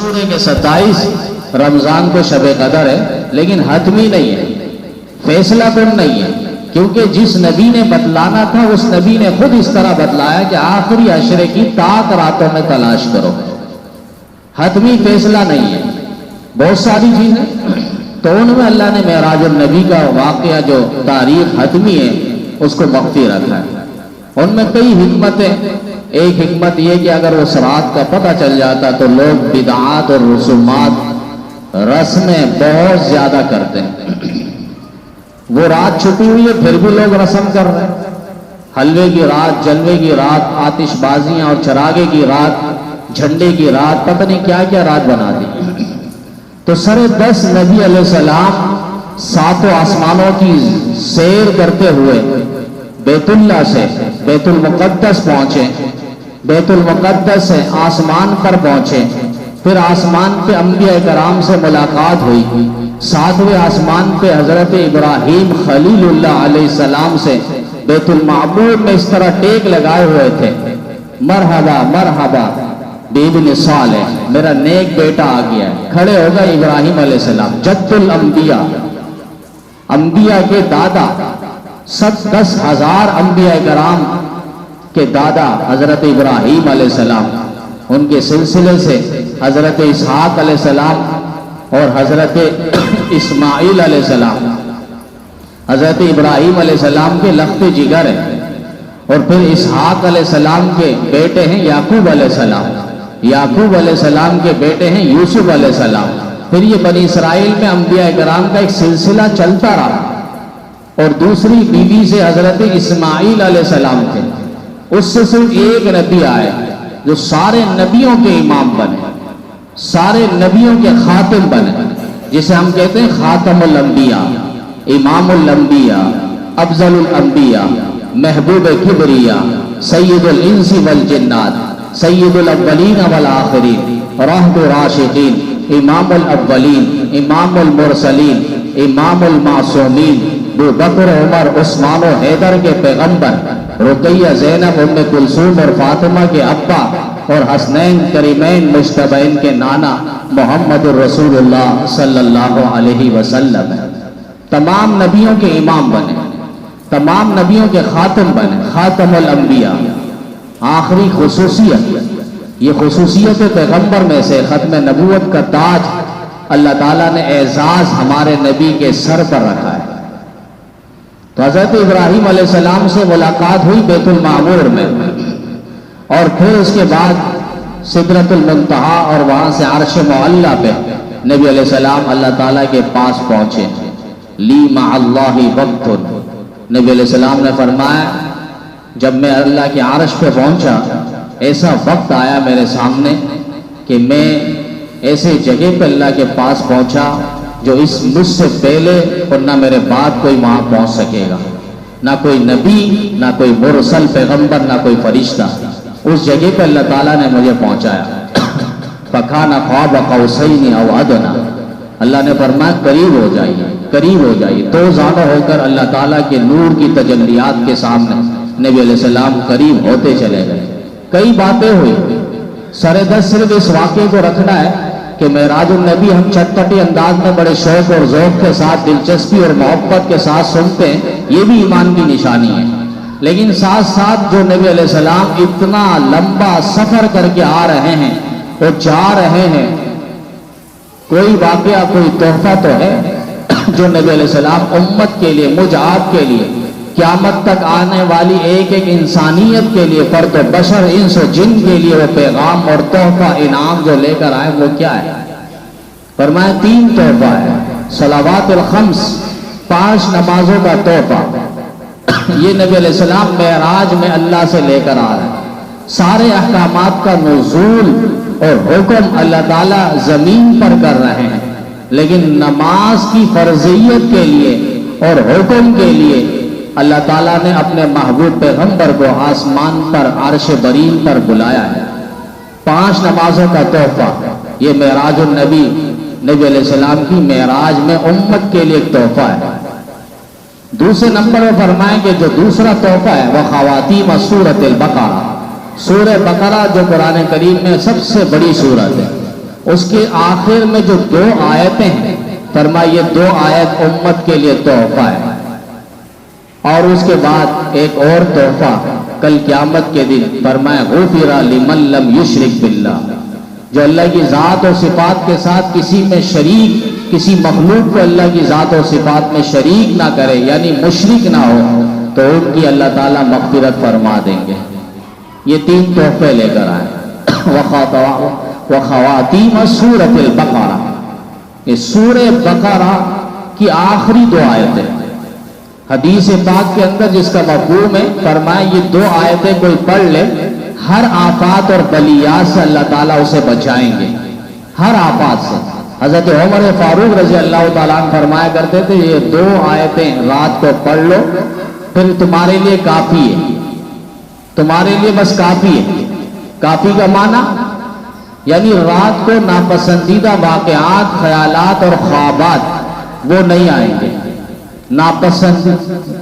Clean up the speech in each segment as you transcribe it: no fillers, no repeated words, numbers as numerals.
مشہور ہے کہ 27 رمضان کو شب قدر ہے، لیکن حتمی نہیں ہے، فیصلہ کن نہیں ہے، کیونکہ جس نبی نے بتلانا تھا اس نبی نے خود اس طرح بتلایا کہ آخری عشرے کی طاق راتوں میں تلاش کرو۔ حتمی فیصلہ نہیں ہے، بہت ساری چیزیں تو ان میں اللہ نے معراج النبی کا واقعہ جو تاریخ حتمی ہے اس کو مخفی رکھا ہے۔ ان میں کئی حکمتیں، ایک حکمت یہ کہ اگر وہ رات کا پتہ چل جاتا تو لوگ بدعات اور رسومات رسمیں بہت زیادہ کرتے ہیں۔ وہ رات چھپی ہوئی ہے پھر بھی لوگ رسم کر رہے ہیں، حلوے کی رات، جلوے کی رات، آتش بازیاں اور چراغے کی رات، جھنڈے کی رات، پتہ نہیں کیا کیا رات بنا دی۔ تو سرے 10 نبی علیہ السلام 7 آسمانوں کی سیر کرتے ہوئے بیت اللہ سے بیت المقدس پہنچے، بیت المقدس سے آسمان پر پہنچے، پھر آسمان پہ انبیاء کرام سے ملاقات ہوئی، 7ویں آسمان پہ حضرت ابراہیم خلیل اللہ علیہ السلام سے بیت المعمور میں اس طرح ٹیک لگائے ہوئے تھے، مرحبا مرحبا بابن صالح، میرا نیک بیٹا آ گیا ہے۔ کھڑے ہو گئے ابراہیم علیہ السلام، جد الانبیاء، انبیاء کے دادا، 10,000 انبیاء کرام کے دادا حضرت ابراہیم علیہ السلام، ان کے سلسلے سے حضرت اسحاق علیہ السلام اور حضرت اسماعیل علیہ السلام، حضرت ابراہیم علیہ السلام کے لخت جگر ہیں، اور پھر اسحاق علیہ السلام کے بیٹے ہیں یعقوب علیہ السلام، یعقوب علیہ السلام کے بیٹے ہیں یوسف علیہ السلام۔ پھر یہ بنی اسرائیل میں انبیاء کرام کا ایک سلسلہ چلتا رہا، اور دوسری بیوی سے حضرت اسماعیل علیہ السلام تھے، اس سے صرف ایک نبی آئے جو سارے نبیوں کے امام بنے، سارے نبیوں کے خاتم بنے، جسے ہم کہتے ہیں خاتم الانبیاء، امام الانبیاء، افضل الانبیاء، محبوب کبریا، سید الانس والجنات، سید الاولین والآخرین، رحم راشدین، امام الاولین، امام المرسلین، امام المعصومین، ابو بکر عمر عثمان و حیدر کے پیغمبر، رقیہ زینب ام کلثوم اور فاطمہ کے ابا، اور حسنین کریمین مجتبین کے نانا محمد الرسول اللہ صلی اللہ علیہ وسلم۔ تمام نبیوں کے امام بنے، تمام نبیوں کے خاتم بنے، خاتم الانبیاء۔ آخری خصوصیت، یہ خصوصیت پیغمبر میں سے ختم نبوت کا تاج اللہ تعالیٰ نے اعزاز ہمارے نبی کے سر پر رکھا ہے۔ تو حضرت ابراہیم علیہ السلام سے ملاقات ہوئی بیت المعمور میں، اور پھر اس کے بعد سدرۃ المنتہا، اور وہاں سے عرش معلیٰ پہ نبی علیہ السلام اللہ تعالیٰ کے پاس پہنچے۔ لی مع اللہ وقت، نبی علیہ السلام نے فرمایا جب میں اللہ کے عرش پہ پہنچا ایسا وقت آیا میرے سامنے کہ میں ایسے جگہ پہ اللہ کے پاس پہنچا جو اس مجھ سے پہلے اور نہ میرے بعد کوئی وہاں پہنچ سکے گا، نہ کوئی نبی، نہ کوئی مرسل پیغمبر، نہ کوئی فرشتہ۔ اس جگہ پہ اللہ تعالیٰ نے مجھے پہنچایا۔ فَكَانَ قَابَ قَوْسَيْنِ أَوْ أَدْنَىٰ، اللہ نے فرمایا قریب ہو جائیے، قریب ہو جائیے، تو زیادہ ہو کر اللہ تعالیٰ کے نور کی تجلیات کے سامنے نبی علیہ السلام قریب ہوتے چلے گئے۔ کئی باتیں ہوئی، سرے دس صرف اس واقعے کو رکھنا ہے کہ معراج النبی ہم چٹپٹی انداز میں بڑے شوق اور ذوق کے ساتھ، دلچسپی اور محبت کے ساتھ سنتے ہیں، یہ بھی ایمان کی نشانی ہے، لیکن ساتھ ساتھ جو نبی علیہ السلام اتنا لمبا سفر کر کے آ رہے ہیں اور جا رہے ہیں، کوئی واقعہ، کوئی تحفہ تو ہے جو نبی علیہ السلام امت کے لیے، مجھ آپ کے لیے، قیامت تک آنے والی ایک ایک انسانیت کے لیے، فرد و بشر، انس و جن کے لیے وہ پیغام اور تحفہ انعام جو لے کر آئے وہ کیا ہے؟ فرمایا 3 تحفہ ہے۔ صلوات الخمس، 5 نمازوں کا تحفہ، یہ نبی علیہ السلام معراج میں اللہ سے لے کر آ رہے ہیں۔ سارے احکامات کا نزول اور حکم اللہ تعالیٰ زمین پر کر رہے ہیں، لیکن نماز کی فرضیت کے لیے اور حکم کے لیے اللہ تعالیٰ نے اپنے محبوب پیغمبر کو آسمان پر عرش برین پر بلایا ہے۔ 5 نمازوں کا تحفہ، یہ معراج النبی، نبی علیہ السلام کی معراج میں امت کے لیے ایک تحفہ ہے۔ دوسرے نمبر میں فرمائیں کہ جو دوسرا تحفہ ہے وہ خواتیم سورۃ البقرہ، سورہ بقرہ جو قرآن کریم میں سب سے بڑی سورت ہے، اس کے آخر میں جو 2 آیتیں ہیں، فرمایا یہ 2 آیت امت کے لیے تحفہ ہے، اور اس کے بعد ایک اور تحفہ کل قیامت کے دن، فرمایا غفر لمن لم یشرک باللہ، جو اللہ کی ذات و صفات کے ساتھ کسی میں شریک، کسی مخلوق کو اللہ کی ذات و صفات میں شریک نہ کرے، یعنی مشرک نہ ہو، تو ان کی اللہ تعالیٰ مغفرت فرما دیں گے۔ یہ 3 تحفے لے کر آئے۔ وخواتیم سورۃ البقرہ، یہ سورہ بقرہ کی آخری 2 آیتیں، حدیث پاک کے اندر جس کا مفہوم ہے، فرمایا یہ 2 آیتیں کوئی پڑھ لے، ہر آفات اور بلیات سے اللہ تعالیٰ اسے بچائیں گے، ہر آفات سے۔ حضرت عمر فاروق رضی اللہ تعالیٰ عنہ فرمایا کرتے تھے یہ 2 آیتیں رات کو پڑھ لو، پھر تمہارے لیے کافی ہے، تمہارے لیے بس کافی ہے۔ کافی کا معنی یعنی رات کو ناپسندیدہ واقعات، خیالات اور خوابات وہ نہیں آئیں گے۔ ناپسند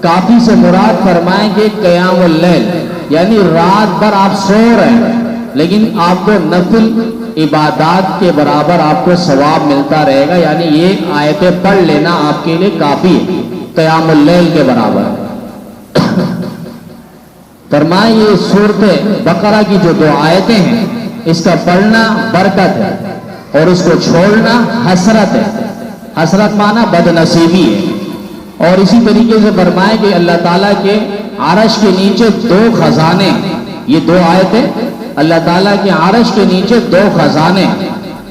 کافی سے مراد فرمائیں کہ قیام اللیل، یعنی رات بھر آپ سو رہے ہیں لیکن آپ کو نفل عبادات کے برابر آپ کو ثواب ملتا رہے گا، یعنی یہ آیتیں پڑھ لینا آپ کے لیے کافی ہے، قیام اللیل کے برابر۔ فرمائیں یہ سورۃ بقرہ کی جو 2 آیتیں ہیں، اس کا پڑھنا برکت ہے اور اس کو چھوڑنا حسرت ہے۔ حسرت معنی بد نصیبی ہے۔ اور اسی طریقے سے فرمائیں کہ اللہ تعالیٰ کے عرش کے نیچے 2 خزانے، یہ 2 آیتیں اللہ تعالیٰ کے عرش کے نیچے 2 خزانے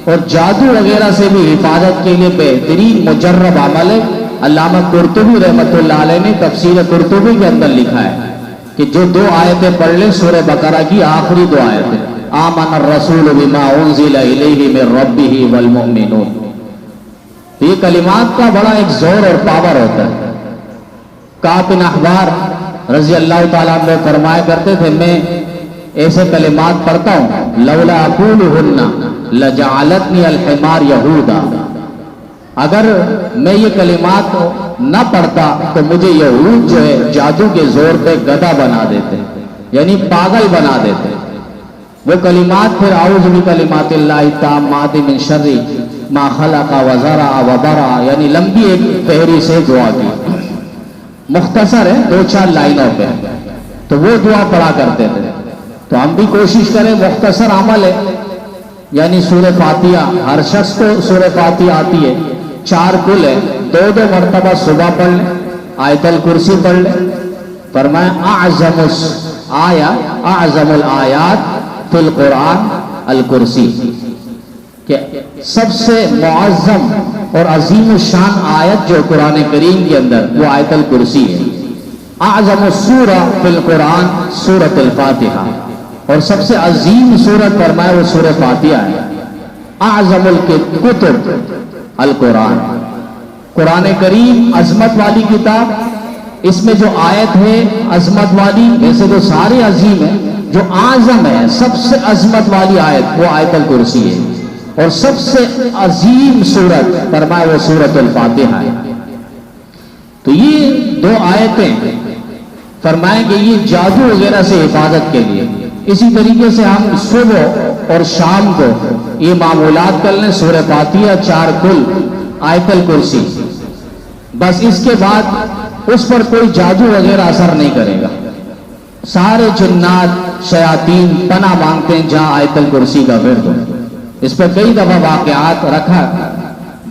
اور جادو وغیرہ سے بھی حفاظت کے لیے بہترین مجرب عمل ہے۔ علامہ قرطبی رحمۃ اللہ علیہ نے تفسیر قرطبی کے اندر لکھا ہے کہ جو 2 آیتیں پڑھ لیں سورہ بقرہ کی آخری 2 آیتیں، آمن الرسول بما انزل الیہ من ربہ والمؤمنون، تو یہ کلمات کا بڑا ایک زور اور پاور ہوتا ہے۔ کعب بن احبار رضی اللہ تعالیٰ عنہ فرمایا کرتے تھے میں ایسے کلمات پڑھتا ہوں، لولا اقولہن لجعلتنی الحمار یہودا، اگر میں یہ کلمات نہ پڑھتا تو مجھے یہود جو ہے جادو کے زور پہ گدھا بنا دیتے، یعنی پاگل بنا دیتے۔ وہ کلمات پھر اعوذ بکلمات اللہ التامات من شر ما خلق وزرع وبرع، یعنی لمبی ایک فہرست سے دعا کی، مختصر ہے 2-4 لائنوں پہ، تو وہ دعا پڑھا کرتے تھے۔ تو ہم بھی کوشش کریں، مختصر عمل ہے، یعنی سورہ فاتحہ، ہر شخص کو سورہ فاتحہ آتی ہے، 4 کل ہے، 2 مرتبہ صبح پڑھ لیں، آیت الکرسی پڑھ لیں۔ فرمایا اعظم الآیات فی القرآن الکرسی، کہ سب سے معظم اور عظیم الشان آیت جو قرآن کریم کے اندر وہ آیت الکرسی ہے۔ اعظم السورہ فی القرآن سورۃ الفاتحہ، اور سب سے عظیم سورت فرمائے وہ سورہ فاتحہ ہے۔ اعظم الکتب القرآن، قرآن کریم عظمت والی کتاب، اس میں جو آیت ہے عظمت والی، ویسے تو سارے عظیم ہیں، جو اعظم ہے سب سے عظمت والی آیت وہ آیت الکرسی ہے، اور سب سے عظیم سورت فرمائے وہ سورۃ الفاتحہ ہے۔ تو یہ 2 آیتیں فرمائیں کہ یہ جادو وغیرہ سے حفاظت کے لیے۔ اسی طریقے سے ہم صبح اور شام کو یہ معمولات کر لیں، سورہ فاتحہ 4 کل، آیت الکرسی، بس اس کے بعد اس پر کوئی جادو وغیرہ اثر نہیں کرے گا۔ سارے جنات شیاطین پناہ مانگتے ہیں جہاں آیت الکرسی کا ورد ہو۔ اس پر کئی دفعہ واقعات رکھا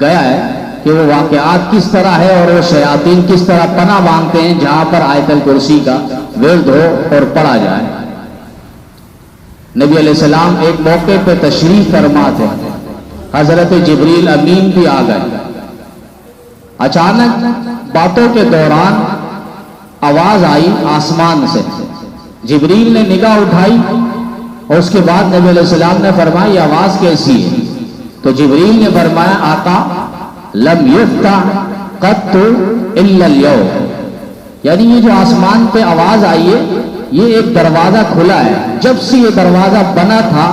گیا ہے کہ وہ واقعات کس طرح ہے اور وہ شیاطین کس طرح پناہ مانگتے ہیں جہاں پر آیت الکرسی کا ورد ہو اور پڑھا جائے۔ نبی علیہ السلام ایک موقع پہ تشریف فرما تھے، حضرت جبریل امین بھی آ گئے۔ اچانک باتوں کے دوران آواز آئی آسمان سے، جبریل نے نگاہ اٹھائی اور اس کے بعد نبی علیہ السلام نے فرمایا یہ آواز کیسی ہے؟ تو جبریل نے فرمایا آقا لم یفتح قط الا اليوم، یعنی یہ جو آسمان پہ آواز آئی ہے یہ ایک دروازہ کھلا ہے، جب سے یہ دروازہ بنا تھا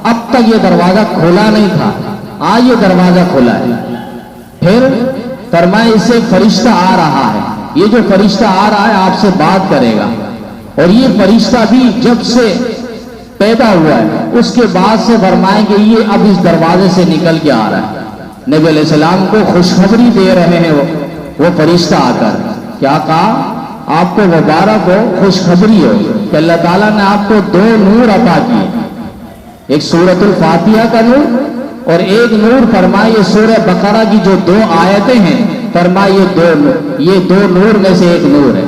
اب تک یہ دروازہ کھلا نہیں تھا، آج یہ دروازہ کھلا ہے۔ پھر فرمایا اس سے فرشتہ آ رہا ہے، یہ جو فرشتہ آ رہا ہے آپ سے بات کرے گا، اور یہ فرشتہ بھی جب سے پیدا ہوا ہے، اس کے بعد سے فرمائیں کہ یہ اب اس دروازے سے نکل کے آ رہا ہے۔ نبی علیہ السلام کو خوشخبری دے رہے ہیں وہ فرشتہ آ کر، کیا کہا؟ آپ کو مبارک ہو، خوشخبری ہو کہ اللہ تعالیٰ نے آپ کو 2 نور عطا کیے، ایک سورۃ الفاتحہ کا نور اور ایک نور فرمائے یہ سورہ بقرہ کی جو 2 آیتیں ہیں، فرمائے یہ دو نور میں سے ایک نور ہے۔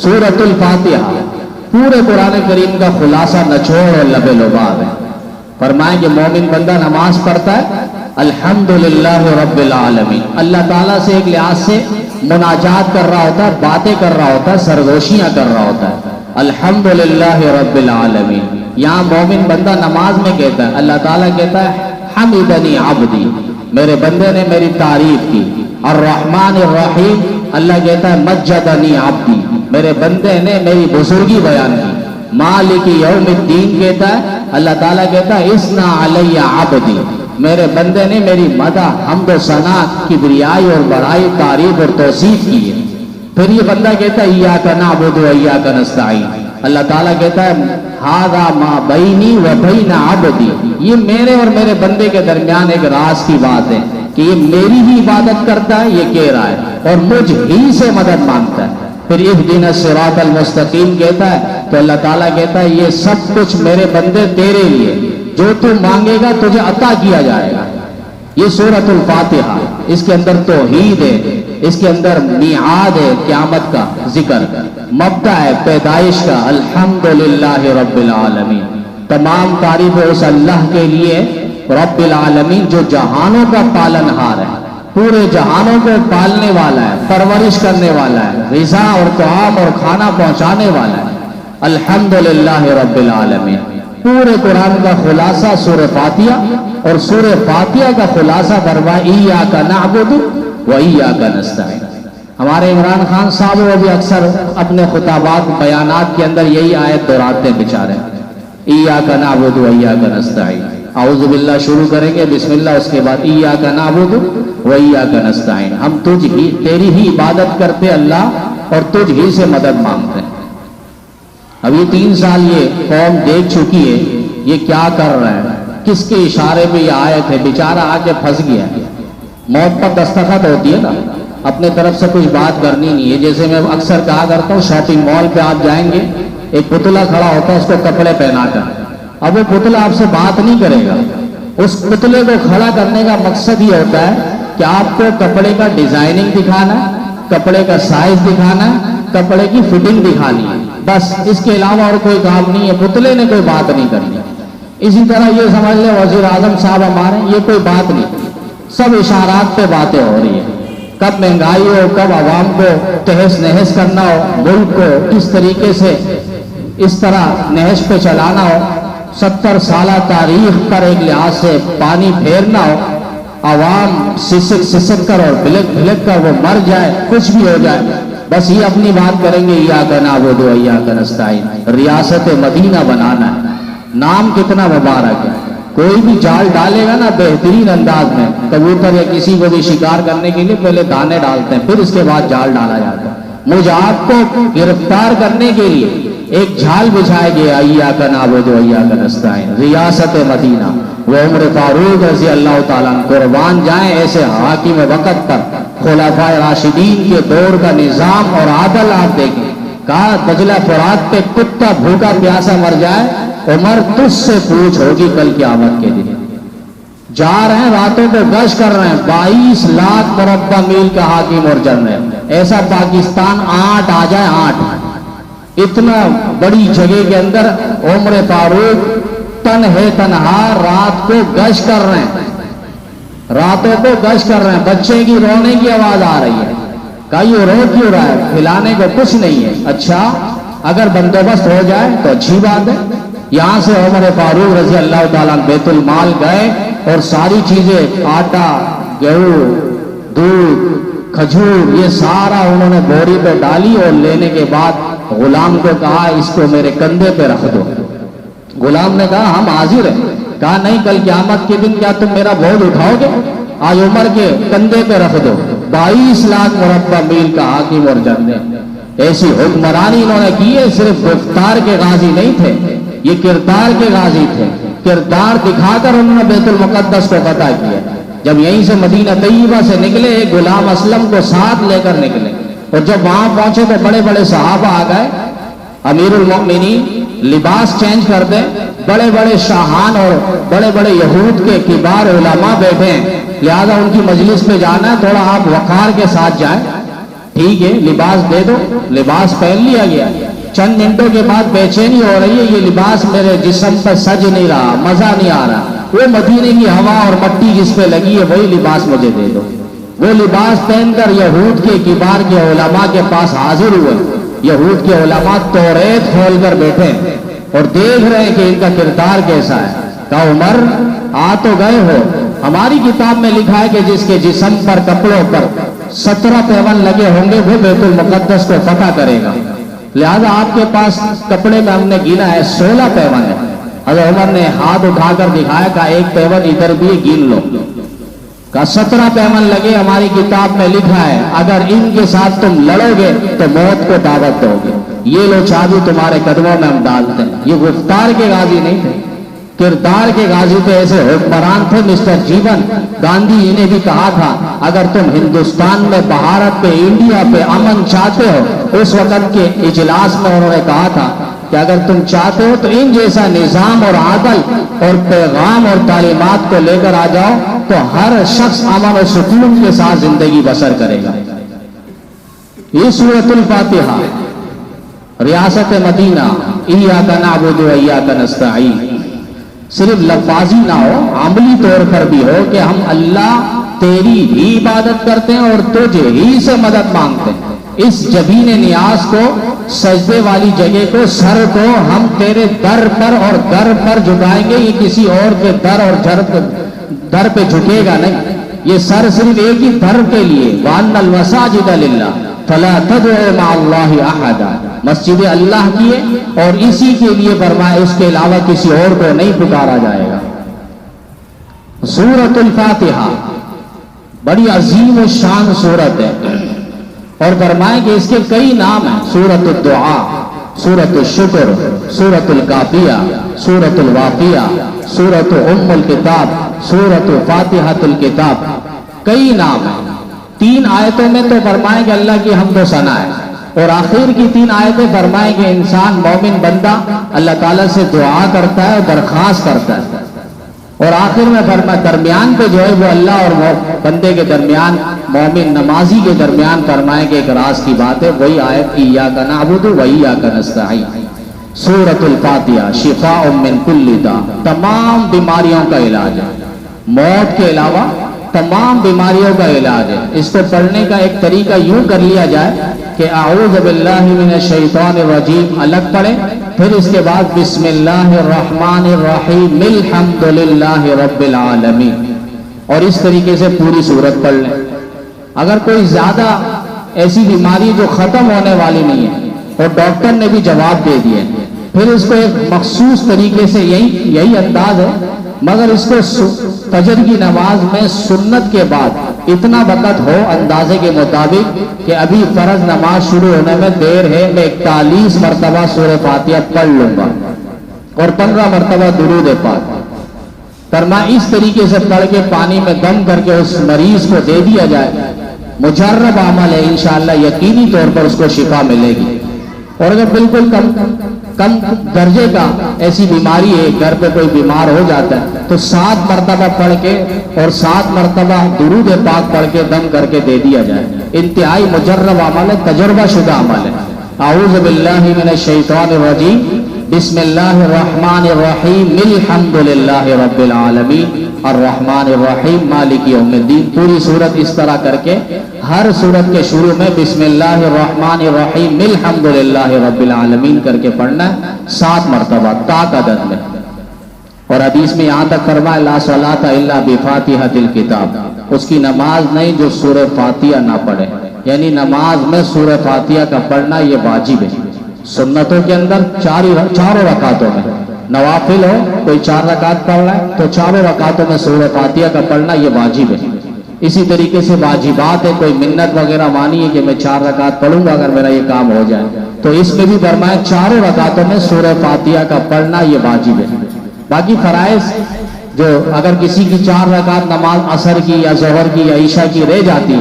سورۃ الفاتحہ پورے قرآن کریم کا خلاصہ، نچوڑ اور لب لباب ہے۔ فرمائیں کہ مومن بندہ نماز پڑھتا ہے الحمدللہ رب العالمین، اللہ تعالیٰ سے ایک لحاظ سے مناجات کر رہا ہوتا ہے، باتیں کر رہا ہوتا ہے، سرگوشیاں کر رہا ہوتا ہے، الحمدللہ رب العالمین۔ یہاں مومن بندہ نماز میں کہتا ہے، اللہ تعالیٰ کہتا ہے حمدنی عبدی، میرے بندے نے میری تعریف کی۔ الرحمن الرحیم، اللہ کہتا ہے مجدنی عبدی، میرے بندے نے میری بزرگی بیان کی۔ مالک یوم الدین کہتا ہے، اللہ تعالیٰ کہتا ہے اسنا علی عبدی، میرے بندے نے میری مدح، حمد و ثنا، کبریائی اور بڑائی، تعریف اور توصیف کی ہے۔ پھر یہ بندہ کہتا ہے ایاک نعبد و ایاک نستعین، اللہ تعالیٰ کہتا ہے ھذا ما بینی و بین عبدی، یہ میرے اور میرے بندے کے درمیان ایک راز کی بات ہے کہ یہ میری ہی عبادت کرتا ہے، یہ کہہ رہا ہے، اور مجھ ہی سے مدد مانگتا ہے۔ پھر اہدنا الصراط المستقیم کہتا ہے تو اللہ تعالیٰ کہتا ہے یہ سب کچھ میرے بندے تیرے لیے، جو تو مانگے گا تجھے عطا کیا جائے گا۔ یہ سورۃ الفاتحہ، اس کے اندر توحید ہے، اس کے اندر میعاد ہے، قیامت کا ذکر، مبدأ ہے پیدائش کا، الحمدللہ رب العالمین، تمام تعریف اس اللہ کے لیے رب العالمین جو جہانوں کا پالن ہار ہے، پورے جہانوں کو پالنے والا ہے، پرورش کرنے والا ہے، غذا اور طعام اور کھانا پہنچانے والا ہے، الحمدللہ رب العالمین۔ پورے قرآن کا خلاصہ سورہ فاتحہ، اور سورہ فاتحہ کا خلاصہ فرمایا ایاک نعبد و ایاک نستعین۔ ہمارے عمران خان صاحب وہ بھی اکثر اپنے خطابات بیانات کے اندر یہی آیت دہراتے ہیں بیچارے، ایاک نعبد و ایاک نستعین۔ اعوذ باللہ شروع کریں گے، بسم اللہ، اس کے بعد ایاک نعبد و ایاک نستعین، ہم تیری ہی عبادت کرتے اللہ اور تجھ ہی سے مدد مانگتے ہیں۔ اب یہ 3 سال یہ قوم دیکھ چکی ہے یہ کیا کر رہا ہے، کس کے اشارے پہ یہ آیت ہے، بیچارہ آ کے پھنس گیا۔ موت پر دستخط ہوتی ہے نا، اپنے طرف سے کچھ بات کرنی نہیں ہے۔ جیسے میں اکثر کہا کرتا ہوں، شاپنگ مال پہ آپ جائیں گے، ایک پتلا کھڑا ہوتا ہے، اس کو کپڑے پہنا کر، اب وہ پتلا آپ سے بات نہیں کرے گا۔ اس پتلے کو کھڑا کرنے کا مقصد یہ ہوتا ہے کہ آپ کو کپڑے کا ڈیزائننگ دکھانا ہے، کپڑے کا سائز دکھانا ہے، کپڑے کی فٹنگ دکھانی ہے، بس اس کے علاوہ اور کوئی کام نہیں ہے، پتلے نے کوئی بات نہیں کرنی۔ اسی طرح یہ سمجھ لیں وزیر اعظم صاحب ہمارے، یہ کوئی بات نہیں، سب اشارات پہ باتیں ہو رہی ہیں، کب مہنگائی ہو، کب عوام کو تہس نہس کرنا ہو، ملک کو کس طریقے سے اس طرح نہس پہ چلانا ہو، 70 سالہ تاریخ پر ایک لحاظ سے پانی پھیرنا ہو، عوام سسک کر اور بھلک کر وہ مر جائے، کچھ بھی ہو جائے، بس یہ اپنی بات کریں گے ایاک نعبد و ایاک نستعین۔ ریاست مدینہ بنانا ہے، نام کتنا مبارک ہے، کوئی بھی جال ڈالے گا نا بہترین انداز میں، کبوتر یا کسی کو بھی شکار کرنے کے لیے پہلے دانے ڈالتے ہیں، پھر اس کے بعد جال ڈالا جاتا ہے۔ مجھ آپ کو گرفتار کرنے کے لیے ایک جھال بچھائے گیا، ایاک نعبد و ایاک نستعین، ریاست مدینہ۔ وہ عمر فاروق رضی اللہ تعالیٰ قربان جائیں ایسے حاکم وقت پر، خلفائے راشدین کے دور کا نظام اور عدل آپ دیکھیں۔ کہا دجلہ فرات پہ کتا بھوکا پیاسا مر جائے، عمر تجھ سے پوچھ ہوگی کل قیامت کے دن۔ جا رہے ہیں راتوں کو گشت کر رہے ہیں، 22 لاکھ مربع میل کا حاکم اور جنرل، ایسا پاکستان 8 آ جائے 8، اتنا بڑی جگہ کے اندر عمر فاروق تنہا رات کو گشت کر رہے ہیں، راتوں کو گشت کر رہے ہیں، بچے کی رونے کی آواز آ رہی ہے، کہا یہ رو کیوں رہا ہے، کھلانے کو کچھ نہیں ہے، اچھا اگر بندوبست ہو جائے تو اچھی بات ہے۔ یہاں سے عمر فاروق رضی اللہ تعالیٰ بیت المال گئے اور ساری چیزیں، آٹا، گیہوں، دودھ، کھجور، یہ سارا انہوں نے بوری پہ ڈالی اور لینے کے بعد غلام کو کہا اس کو میرے کندھے پہ رکھ دو۔ غلام نے کہا ہم حاضر ہیں، کہا نہیں کل قیامت کے دن کیا تم میرا بوجھ اٹھاؤ گے، آج عمر کے کندھے پہ رکھ دو۔ 22 لاکھ مربع میل کا حاکم اور جنرل، ایسی حکمرانی انہوں نے کی ہے، صرف گفتار کے غازی نہیں تھے، یہ کردار کے غازی تھے، کردار دکھا کر انہوں نے بیت المقدس کو فتح کیا۔ جب یہیں سے مدینہ طیبہ سے نکلے، ایک غلام اسلم کو ساتھ لے کر نکلے، اور جب وہاں پہنچے تو بڑے بڑے صحابہ آ گئے۔ امیر المؤمنین لباس چینج کر دیں، بڑے بڑے شاہان اور بڑے بڑے یہود کے کبار علماء بیٹھے ہیں، لہذا ان کی مجلس پہ جانا ہے، تھوڑا آپ وقار کے ساتھ جائیں۔ ٹھیک ہے، لباس دے دو، لباس پہن لیا گیا۔ چند منٹوں کے بعد بے چینی ہو رہی ہے، یہ لباس میرے جسم پر سج نہیں رہا، مزہ نہیں آ رہا، وہ مدینے کی ہوا اور مٹی جس پہ لگی ہے وہی لباس مجھے دے دو۔ وہ لباس پہن کر یہود کے کبار کے علماء کے پاس حاضر ہوئے۔ یہود کے علماء توریت کھول کر بیٹھے اور دیکھ رہے ہیں کہ ان کا کردار کیسا ہے۔ کہا عمر آ تو گئے ہو، ہماری کتاب میں لکھا ہے کہ جس کے جسم پر کپڑوں پر 17 پیون لگے ہوں گے وہ بیت المقدس کو فتح کرے گا، لہذا آپ کے پاس کپڑے میں ہم نے گنا ہے 16 پیون ہے۔ حضرت عمر نے ہاتھ اٹھا کر دکھایا، کہا ایک پیون ادھر بھی گن لو۔ کہا 17 پیون لگے، ہماری کتاب میں لکھا ہے اگر ان کے ساتھ تم لڑو گے تو موت کو دعوت دو گے، یہ لو چابی تمہارے قدموں میں ہم ڈالتے ہیں۔ یہ گفتار کے غازی نہیں تھے، کردار کے غازی تھے، ایسے حکمران تھے۔ مسٹر جیون گاندھی جی نے بھی کہا تھا اگر تم ہندوستان میں، بھارت پہ، انڈیا پہ امن چاہتے ہو، اس وقت کے اجلاس میں انہوں نے کہا تھا کہ اگر تم چاہتے ہو تو ان جیسا نظام اور عدل اور پیغام اور تعلیمات کو لے کر آ جاؤ تو ہر شخص امن و سکون کے ساتھ زندگی بسر کرے گا۔ یہ سورۃ الفاتحہ، ریاست مدینہ، ایاک نعبد و ایاک نستعین، صرف لفاظی نہ ہو، عملی طور پر بھی ہو کہ ہم اللہ تیری ہی عبادت کرتے ہیں اور تجھے ہی سے مدد مانگتے ہیں۔ اس جبین نیاز کو، سجدے والی جگہ کو، سر کو ہم تیرے در پر اور در پر جھکائیں گے، یہ کسی اور کے در اور در پہ جھکے گا نہیں، یہ سر صرف ایک ہی در کے لیے۔ وَأَنَّ الْمَسَاجِدَ لِلَّهِ فَلَا تَدْعُوا مَعَ اللَّهِ أَحَدًا، مسجد اللہ کی ہے اور اسی کے لیے فرمایا، اس کے علاوہ کسی اور کو نہیں پکارا جائے گا۔ سورۃ الفاتحہ بڑی عظیم و شان سورت ہے، اور فرمائے کہ اس کے کئی نام ہیں، سورۃ الدعاء، سورۃ الشکر، سورۃ الکافیہ، سورۃ الواقیہ، سورۃ ام الکتاب، سورۃ فاتحۃ الکتاب، کئی نام ہیں۔ 3 آیتوں میں تو فرمائے کہ اللہ کی حمد و ثنا ہے، اور آخر کی 3 آیتیں فرمائے کہ انسان مومن بندہ اللہ تعالیٰ سے دعا کرتا ہے اور درخواست کرتا ہے، اور آخر میں فرمایا درمیان پہ جو ہے وہ اللہ اور بندے کے درمیان، مومن نمازی کے درمیان فرمائے کہ ایک راز کی بات ہے، وہی آیت ایاک نعبد و ایاک نستعین۔ سورۃ الفاتحہ شفاء من کل داء، تمام بیماریوں کا علاج ہے، موت کے علاوہ تمام بیماریوں کا علاج ہے۔ اس کو پڑھنے کا ایک طریقہ یوں کر لیا جائے کہ اعوذ باللہ من الشیطان الرجیم الگ پڑھیں، پھر اس کے بعد بسم اللہ الرحمن الرحیم الحمد للہ رب العالمین، اور اس طریقے سے پوری سورت پڑھ لیں۔ اگر کوئی زیادہ ایسی بیماری جو ختم ہونے والی نہیں ہے اور ڈاکٹر نے بھی جواب دے دیا، پھر اس کو ایک مخصوص طریقے سے یہی انداز ہے، مگر اس کو فجر کی نماز میں سنت کے بعد اتنا وقت ہو اندازے کے مطابق کہ ابھی فرض نماز شروع ہونے میں دیر ہے، میں 41 مرتبہ سورہ فاتحہ پڑھ لوں گا اور 15 مرتبہ درود پاک، فرمایا اس طریقے سے پڑھ کے پانی میں دم کر کے اس مریض کو دے دیا جائے، مجرب عمل ہے، انشاءاللہ یقینی طور پر اس کو شفا ملے گی۔ اور اگر بالکل کم درجے کا ایسی بیماری ہے، گھر پہ کوئی بیمار ہو جاتا ہے، تو 7 مرتبہ پڑھ کے اور 7 مرتبہ درود پاک پڑھ کے دم کر کے دے دیا جائے، انتہائی مجرب عمل ہے، تجربہ شدہ عمل ہے۔ اعوذ باللہ من الشیطان الرجیم بسم اللہ الرحمن الرحیم الحمد للہ رب العالمین الرحمن الرحیم مالک یوم الدین، پوری صورت اس طرح کر کے ہر صورت کے شروع میں بسم اللہ الرحمن الرحیم الحمد للہ رب العالمین کر کے پڑھنا ہے 7 مرتبہ طاق عدد میں۔ اور حدیث میں یہاں تک فرمایا لا صلاۃ الا بفاتحۃ الکتاب، اس کی نماز نہیں جو سورہ فاتحہ نہ پڑھے، یعنی نماز میں سورہ فاتحہ کا پڑھنا یہ واجب ہے۔ سنتوں کے اندر چاروں رکعتوں میں، نوافل ہو کوئی 4 رکعت پڑھ رہا ہے تو 4 رکعتوں میں سورہ فاتحہ کا پڑھنا یہ واجب ہے۔ اسی طریقے سے واجبات ہے، کوئی منت وغیرہ مانی ہے کہ میں 4 رکعت پڑھوں گا اگر میرا یہ کام ہو جائے، تو اس میں بھی فرمایا چاروں رکعتوں میں سورہ فاتحہ کا پڑھنا یہ واجب ہے. باقی فرائض جو اگر کسی کی 4 رکعت نماز عصر کی یا ظہر کی یا عشاء کی رہ جاتی،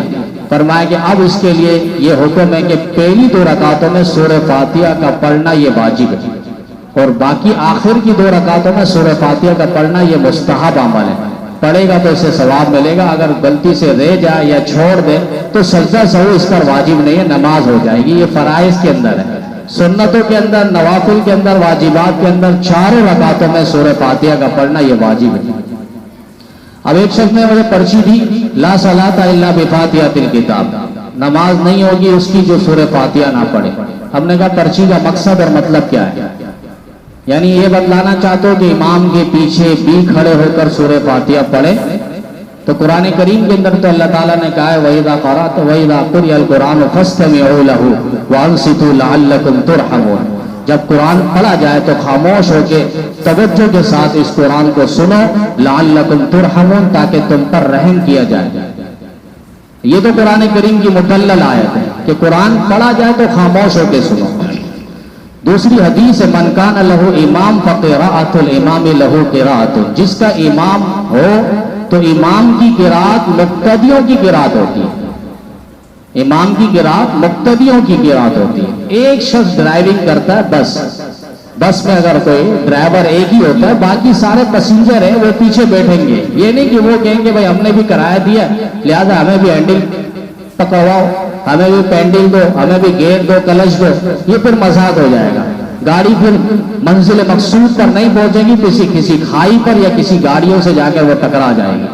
فرمایا کہ اب اس کے لیے یہ حکم ہے کہ پہلی 2 رکعتوں میں سورہ فاتحہ کا پڑھنا یہ واجب ہے، اور باقی آخر کی 2 رکعتوں میں سورہ فاتحہ کا پڑھنا یہ مستحب عمل ہے. پڑھے گا تو اسے ثواب ملے گا، اگر غلطی سے رہ جائے یا چھوڑ دے تو سجدہ سہو اس پر واجب نہیں ہے، نماز ہو جائے گی. یہ فرائض کے اندر ہے. سنتوں کے اندر، نوافل کے اندر، واجبات کے اندر 4 رکعتوں میں سورہ فاتحہ کا پڑھنا یہ واجب ہے. اب ایک شخص نے مجھے پرچی دی، لا صلاۃ الا بفاتحۃ الکتاب، نماز نہیں ہوگی اس کی جو سورہ فاتحہ نہ پڑھے. ہم نے کہا پرچی کا مقصد اور مطلب کیا ہے؟ یعنی یہ بتلانا چاہتے ہو کہ امام کے پیچھے بھی کھڑے ہو کر سورہ فاتحہ پڑھے؟ تو قرآن کریم کے اندر تو اللہ تعالیٰ نے کہا ہے وَإِذَا قَرَأْتَ وَإِذَا قُرِئَ الْقُرْآنُ فَاسْتَمِعُوا لَهُ وَأَنصِتُوا لَعَلَّكُمْ تُرْحَمُونَ. جب قرآن پڑھا جائے تو خاموش ہو کے توجہ کے ساتھ اس قرآن کو سنو، لَعَلَّكُمْ تُرْحَمُونَ، تاکہ تم پر رحم کیا جائے. یہ تو قرآن کریم کی مدلل آیت ہے کہ قرآن پڑھا جائے تو خاموش ہو کے سنو. دوسری حدیث ہے من کان لہ امام فقراءۃ الامام لہ قراءۃ، جس کا امام ہو تو امام کی قراءت مقتدیوں کی قراءت ہوتی ہے. امام کی قراءت مقتدیوں کی قراءت ہوتی ہے. ایک شخص ڈرائیونگ کرتا ہے بس میں اگر کوئی ڈرائیور ایک ہی ہوتا ہے، باقی سارے پیسنجر ہیں وہ پیچھے بیٹھیں گے. یہ نہیں کہ وہ کہیں گے بھائی ہم نے بھی کرایہ دیا لہذا ہمیں بھی ہینڈل پکڑواؤ، ہمیں بھی پینڈل دو، ہمیں بھی گیئر دو، کلچ دو. یہ پھر مذاق ہو جائے گا. گاڑی پھر منزل مقصود پر نہیں پہنچے گی، کسی کھائی پر یا کسی گاڑیوں سے جا کر وہ ٹکرا جائے گی.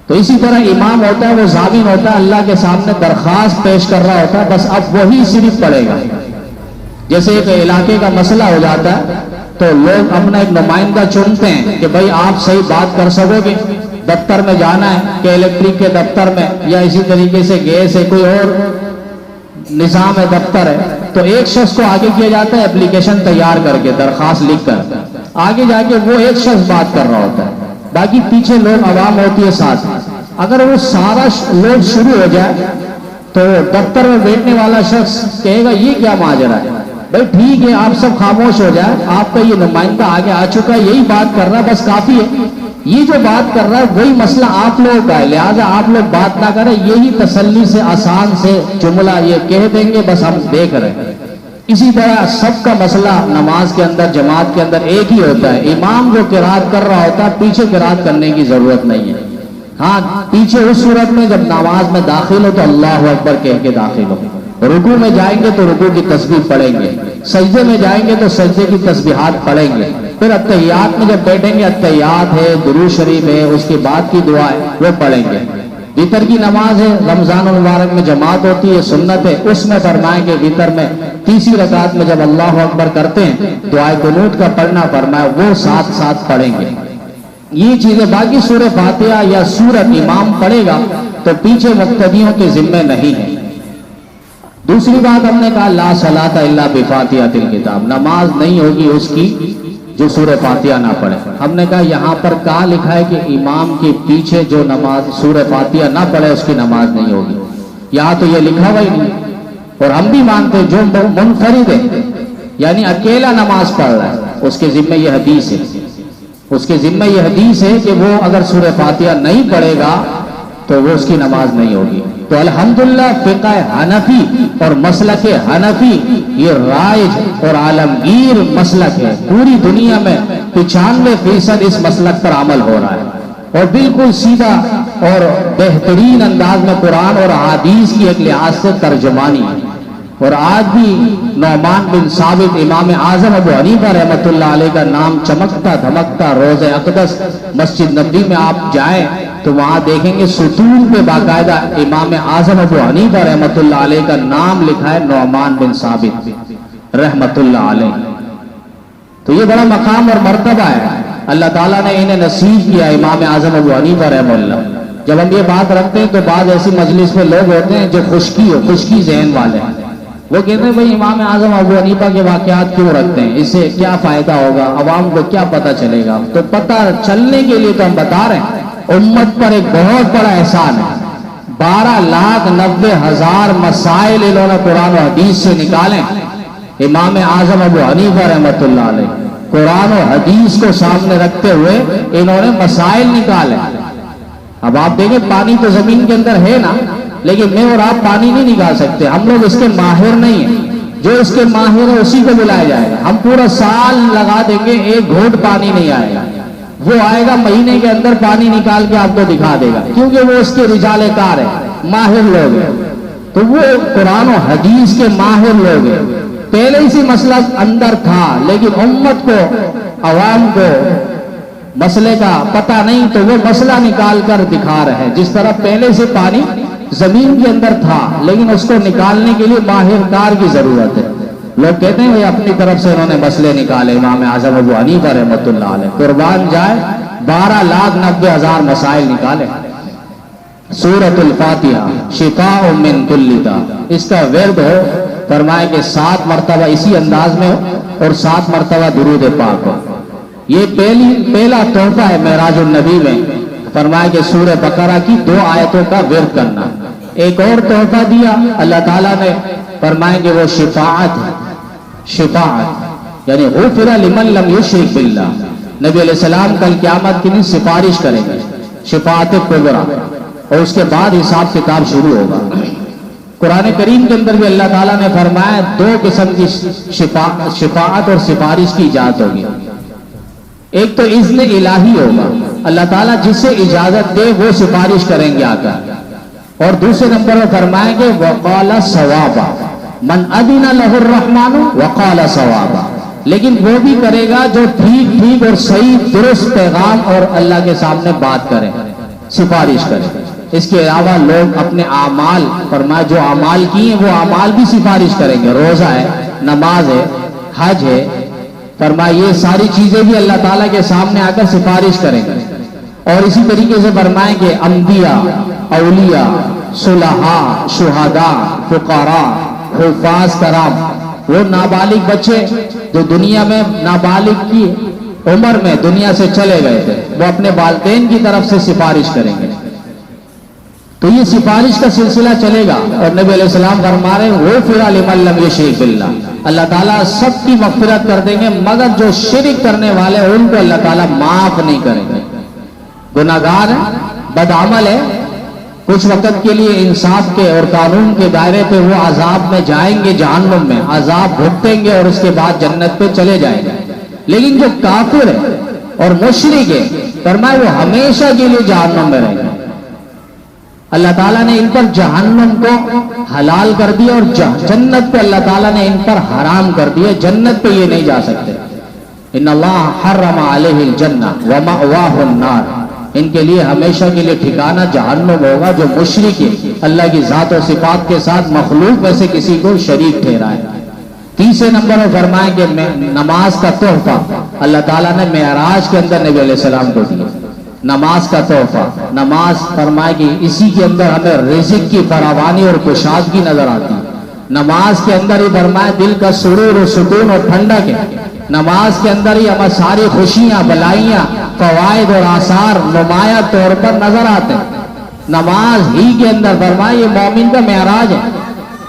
تو اسی طرح امام ہوتا ہے وہ ضامن ہوتا ہے، اللہ کے سامنے درخواست پیش کر رہا ہوتا ہے، بس اب وہی صرف پڑھے گا. جیسے ایک علاقے کا مسئلہ ہو جاتا ہے تو لوگ اپنا ایک نمائندہ چنتے ہیں کہ بھائی آپ صحیح بات کر سکو گے. دفتر میں جانا ہے کہ الیکٹرک کے دفتر میں یا اسی طریقے سے گیس ہے، کوئی اور نظام ہے، دفتر ہے، تو ایک شخص کو آگے کیا جاتا ہے اپلیکیشن تیار کر کے، درخواست لکھ کر. آگے جا کے وہ ایک شخص بات کر رہا ہوتا ہے، باقی پیچھے لوگ عوام ہوتی ہے ساتھ. اگر وہ سارا لوگ شروع ہو جائے تو دفتر میں بیٹھنے والا شخص کہے گا یہ کیا ماجرا ہے، بھائی ٹھیک ہے آپ سب خاموش ہو جائے، آپ کا یہ نمائندہ آگے آ چکا ہے، یہی بات کر رہا ہے، بس کافی ہے. یہ جو بات کر رہا ہے وہی مسئلہ آپ لوگوں کا ہے، لہٰذا آپ لوگ بات نہ کریں. یہی تسلی سے آسان سے جملہ یہ کہہ دیں گے، بس ہم دیکھ رہے ہیں. اسی طرح سب کا مسئلہ نماز کے اندر، جماعت کے اندر ایک ہی ہوتا ہے. امام جو قرات کر رہا ہوتا ہے پیچھے قرات کرنے کی ضرورت نہیں ہے. ہاں پیچھے اس صورت میں جب نماز میں داخل ہو تو اللہ اکبر کہہ کے داخل ہو. رکوع میں جائیں گے تو رکوع کی تسبیح پڑھیں گے، سجدے میں جائیں گے تو سجدے کی تسبیحات پڑھیں گے. پھر اتحیات میں جب بیٹھیں گے اتحیات ہے، درود شریف ہے، اس کے بعد کی دعا ہے وہ پڑھیں گے. وتر کی نماز ہے، رمضان المبارک میں جماعت ہوتی ہے، سنت ہے، اس میں فرمائیں گے وتر میں تیسری رکعت میں جب اللہ اکبر کرتے ہیں دعائے قنوت کا پڑھنا فرمایا وہ ساتھ ساتھ پڑھیں گے. یہ چیزیں باقی سورہ فاتحہ یا سورت امام پڑھے گا تو پیچھے مقتدیوں کے ذمہ نہیں ہے. دوسری بات ہم نے کہا لا صلاۃ الا بفاتحۃ الکتاب، نماز نہیں ہوگی اس کی جو سورہ فاتحہ نہ پڑھے. ہم نے کہا یہاں پر کہاں لکھا ہے کہ امام کے پیچھے جو نماز سورہ فاتحہ نہ پڑھے اس کی نماز نہیں ہوگی؟ یہاں تو یہ لکھا ہوا ہی نہیں. اور ہم بھی مانتے جو منفرد ہے یعنی اکیلا نماز پڑھ رہا ہے اس کے ذمہ یہ حدیث ہے، اس کے ذمہ یہ حدیث ہے کہ وہ اگر سورہ فاتحہ نہیں پڑھے گا تو وہ اس کی نماز نہیں ہوگی. تو الحمدللہ فقہ حنفی اور مسلک حنفی یہ رائج اور عالمگیر مسلک ہے. پوری دنیا میں 95% اس مسلک پر عمل ہو رہا ہے اور بالکل سیدھا اور بہترین انداز میں قرآن اور حدیث کی ایک لحاظ سے ترجمانی ہے. اور آج بھی نعمان بن ثابت امام اعظم ابو حنیفہ رحمۃ اللہ علیہ کا نام چمکتا دھمکتا روضہ اقدس مسجد نبوی میں آپ جائیں تو وہاں دیکھیں گے ستون پہ باقاعدہ امام اعظم ابو حنیفہ رحمۃ اللہ علیہ کا نام لکھا ہے نعمان بن ثابت رحمۃ اللہ علیہ. تو یہ بڑا مقام اور مرتبہ ہے، اللہ تعالیٰ نے انہیں نصیب کیا امام اعظم ابو حنیفہ رحمہ اللہ. جب ہم یہ بات رکھتے ہیں تو بعض ایسی مجلس میں لوگ ہوتے ہیں جو خشکی ذہن والے ہیں، وہ کہتے ہیں بھائی امام اعظم ابو حنیفہ کے واقعات کیوں رکھتے ہیں، اس سے کیا فائدہ ہوگا، عوام کو کیا پتہ چلے گا. تو پتہ چلنے کے لیے تو ہم بتا رہے ہیں امت پر ایک بہت بڑا احسان ہے. 12,90,000 مسائل انہوں نے قرآن و حدیث سے نکالیں امام اعظم ابو حنیفہ رحمۃ اللہ علیہ قرآن و حدیث کو سامنے رکھتے ہوئے انہوں نے مسائل نکالے. اب آپ دیکھیں پانی تو زمین کے اندر ہے نا، لیکن میں اور آپ پانی نہیں نکال سکتے، ہم لوگ اس کے ماہر نہیں ہیں. جو اس کے ماہر ہے اسی کو بلایا جائے گا. ہم پورا سال لگا دیں گے، ایک گھونٹ پانی نہیں آئے گا. وہ آئے گا مہینے کے اندر پانی نکال کے آپ کو دکھا دے گا، کیونکہ وہ اس کے رجال کار ہے، ماہر لوگ ہیں. تو وہ قرآن و حدیث کے ماہر لوگ ہیں. پہلے ہی سے مسئلہ اندر تھا، لیکن امت کو، عوام کو مسئلے کا پتہ نہیں، تو وہ مسئلہ نکال کر دکھا رہے ہیں. جس طرح پہلے سے پانی زمین کے اندر تھا، لیکن اس کو نکالنے کے لیے ماہر کار کی ضرورت ہے. لوگ کہتے ہیں اپنی طرف سے انہوں نے مسئلے نکالے. امام اعظم ابو حنیفہ رحمۃ اللہ علیہ قربان جائے 12,90,000 مسائل نکالے. سورۃ الفاتحہ شفاء من کل داء، اس کا ورد ہو، فرمائے کہ 7 مرتبہ اسی انداز میں ہو اور 7 مرتبہ درود پاک ہو. یہ پہلا تحفہ ہے معراج النبی میں. فرمائے کہ سورہ بقرہ کی 2 آیتوں کا ورد کرنا. ایک اور تحفہ دیا اللہ تعالیٰ نے، فرمائے کہ وہ شفاعت ہے. شفاعت یعنی غفر لمن لم یشرک باللہ. نبی علیہ السلام کل قیامت کے دن سفارش کریں گے، شفاعت کبریٰ، اور اس کے بعد حساب کتاب شروع ہوگا. قرآن کریم کے اندر بھی اللہ تعالیٰ نے فرمایا 2 قسم کی شفاعت اور سفارش کی اجازت ہوگی. ایک تو اذن الہی ہوگا، اللہ تعالیٰ جس سے اجازت دے وہ سفارش کریں گے آ کر. اور دوسرے نمبر میں فرمائیں گے وقال ثوابا من اذن له الرحمن وقال ثوابا، لیکن وہ بھی کرے گا جو ٹھیک اور صحیح درست پیغام اور اللہ کے سامنے بات کرے، سفارش کرے. اس کے علاوہ لوگ اپنے اعمال، فرمایا جو اعمال کیے وہ اعمال بھی سفارش کریں گے. روزہ ہے، نماز ہے، حج ہے، فرمایا یہ ساری چیزیں بھی اللہ تعالیٰ کے سامنے آ کر سفارش کریں گے. اور اسی طریقے سے فرمائیں کہ انبیاء، اولیاء، صلحاء، شہداء، فقراء، حفاظ کرام، وہ نابالغ بچے جو دنیا میں نابالغ کی عمر میں دنیا سے چلے گئے تھے، وہ اپنے والدین کی طرف سے سفارش کریں گے. تو یہ سفارش کا سلسلہ چلے گا. اور نبی علیہ السلام فرما رہے ہیں غفر لمن لم یشرک باللہ، اللہ تعالیٰ سب کی مغفرت کر دیں گے، مگر جو شرک کرنے والے ان کو اللہ تعالیٰ معاف نہیں کریں گے. گناہگار ہے، بدعمل ہے، کچھ وقت کے لیے انصاف کے اور قانون کے دائرے پہ وہ عذاب میں جائیں گے، جہنم میں عذاب بھگتیں گے اور اس کے بعد جنت پہ چلے جائیں گے. لیکن جو کافر ہے اور مشرک ہے، فرمایا وہ ہمیشہ کے لیے جہنم میں رہیں گے. اللہ تعالیٰ نے ان پر جہنم کو حلال کر دیا اور جنت پہ اللہ تعالیٰ نے ان پر حرام کر دیا. جنت پہ یہ نہیں جا سکتے. ان اللہ حرم علیہ الجنہ ومأواہ النار، ان کے لیے ہمیشہ کے لیے ٹھکانہ جہنم ہوگا. جو مشرک ہے، اللہ کی ذات و صفات کے ساتھ مخلوق میں سے کسی کو شریک ٹھہرائے. تیسرے نمبر میں فرمائیں کہ نماز کا تحفہ اللہ تعالیٰ نے معراج کے اندر نبی علیہ السلام کو دیا. نماز کا تحفہ، نماز فرمائے کہ اسی کے اندر ہمیں رزق کی فراوانی اور کشادگی نظر آتی ہے. نماز کے اندر ہی فرمائے دل کا سرور و سکون اور ٹھنڈک ہے. نماز کے اندر ہی ہمیں ساری خوشیاں، بلائیاں، فوائد اور آثار نمایاں طور پر نظر آتے ہیں. نماز ہی کے اندر فرمائے یہ مومن کا معراج ہے.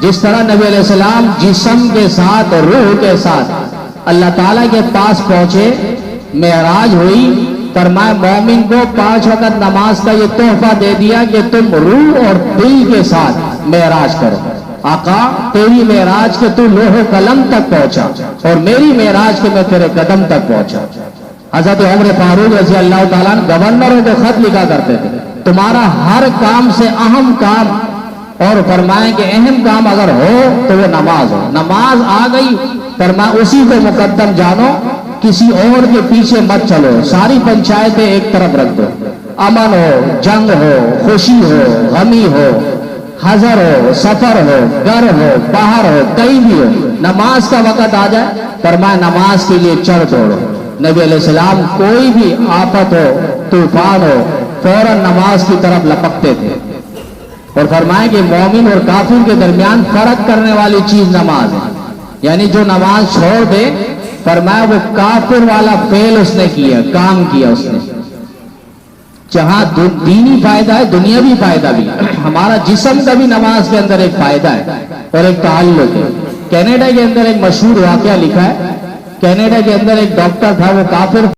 جس طرح نبی علیہ السلام جسم کے ساتھ اور روح کے ساتھ اللہ تعالیٰ کے پاس پہنچے، معراج ہوئی، فرمائے مومن کو 5 وقت نماز کا یہ تحفہ دے دیا کہ تم روح اور دل کے ساتھ معراج کرو. آقا تیری معراج کے تو لوح و قلم تک پہنچا اور میری معراج کے میں تیرے قدم تک پہنچا. حضرت عمر فاروق رضی اللہ تعالیٰ گورنروں کو خط لکھا کرتے تھے، تمہارا ہر کام سے اہم کام، اور فرمائیں کہ اہم کام اگر ہو تو وہ نماز ہو. نماز آ گئی، فرمائے اسی کو مقدم جانو، کسی اور کے پیچھے مت چلو. ساری پنچایتیں ایک طرف رکھ دو. امن ہو، جنگ ہو، خوشی ہو، غمی ہو، حضر ہو، سفر ہو، گھر ہو، باہر ہو، کہیں بھی ہو، نماز کا وقت آ جائے، فرمائے نماز کے لیے چڑھ دوڑو. نبی علیہ السلام کوئی بھی آفت ہو، طوفان ہو، فوراً نماز کی طرف لپکتے تھے. اور فرمائے کہ مومن اور کافر کے درمیان فرق کرنے والی چیز نماز ہے. یعنی جو نماز چھوڑ دے، فرمایا وہ کافر والا فعل اس نے کیا، کام کیا اس نے. جہاں دینی فائدہ ہے، دنیاوی فائدہ بھی. ہمارا جسم کا بھی نماز کے اندر ایک فائدہ ہے اور ایک تعلق ہے. کینیڈا کے اندر ایک مشہور واقعہ لکھا ہے. کینیڈا کے اندر ایک ڈاکٹر تھا, وہ کافر